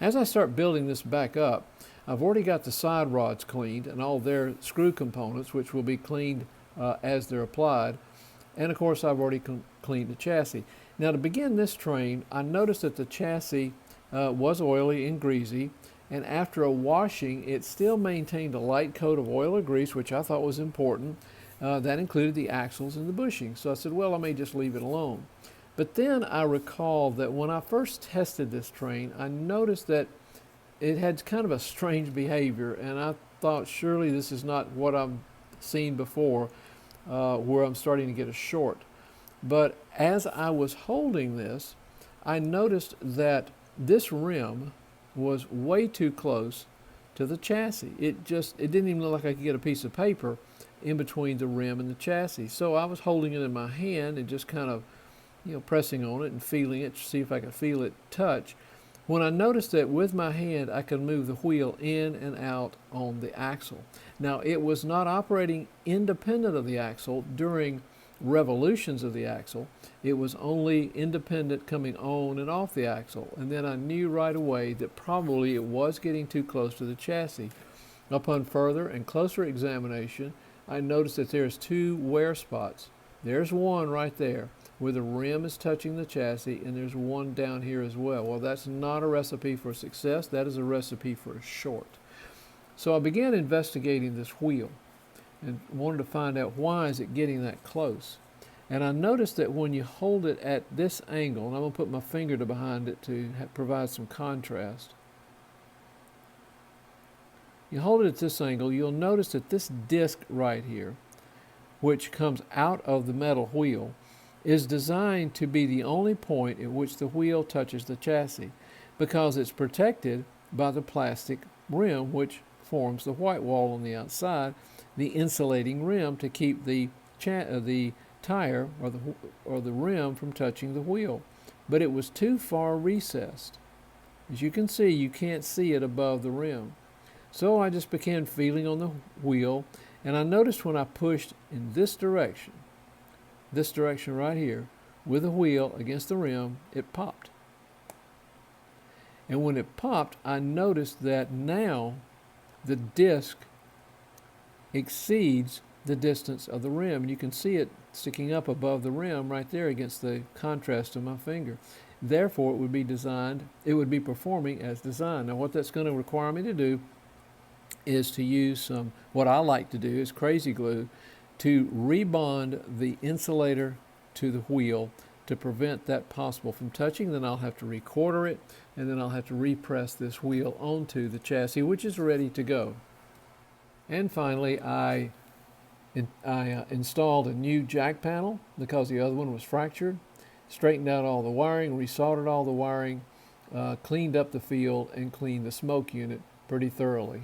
As I start building this back up, I've already got the side rods cleaned and all their screw components, which will be cleaned as they're applied. And of course, I've already cleaned the chassis. Now, to begin this train, I noticed that the chassis was oily and greasy, and after a washing, it still maintained a light coat of oil or grease, which I thought was important. That included the axles and the bushings. So I said, well, I may just leave it alone. But then I recall that when I first tested this train, I noticed that it had kind of a strange behavior, and I thought, surely this is not what I've seen before, where I'm starting to get a short. But as I was holding this, I noticed that this rim was way too close to the chassis. It didn't even look like I could get a piece of paper in between the rim and the chassis. So I was holding it in my hand and just kind of, pressing on it and feeling it to see if I could feel it touch. When I noticed that with my hand I could move the wheel in and out on the axle. Now, it was not operating independent of the axle during revolutions of the axle. It was only independent coming on and off the axle. And then I knew right away that probably it was getting too close to the chassis. Upon further and closer examination, I noticed that there's two wear spots. There's one right there where the rim is touching the chassis, and there's one down here as well. Well, that's not a recipe for success. That is a recipe for a short. So I began investigating this wheel and wanted to find out, why is it getting that close? And I noticed that when you hold it at this angle, and I'm going to put my finger to behind it to provide some contrast. You hold it at this angle, you'll notice that this disc right here, which comes out of the metal wheel, is designed to be the only point at which the wheel touches the chassis, because it's protected by the plastic rim which forms the white wall on the outside, the insulating rim to keep the tire or the rim from touching the wheel. But it was too far recessed. As you can see, you can't see it above the rim. So I just began feeling on the wheel, and I noticed when I pushed in this direction right here, with the wheel against the rim, it popped. And when it popped, I noticed that now the disc exceeds the distance of the rim. And you can see it sticking up above the rim right there against the contrast of my finger. Therefore, it would be performing as designed. Now, what that's going to require me to do is to use what I like to do is crazy glue, to rebond the insulator to the wheel to prevent that possible from touching. Then I'll have to recorder it, and then I'll have to repress this wheel onto the chassis, which is ready to go. And finally, I installed a new jack panel because the other one was fractured, straightened out all the wiring, resoldered all the wiring, cleaned up the field, and cleaned the smoke unit pretty thoroughly.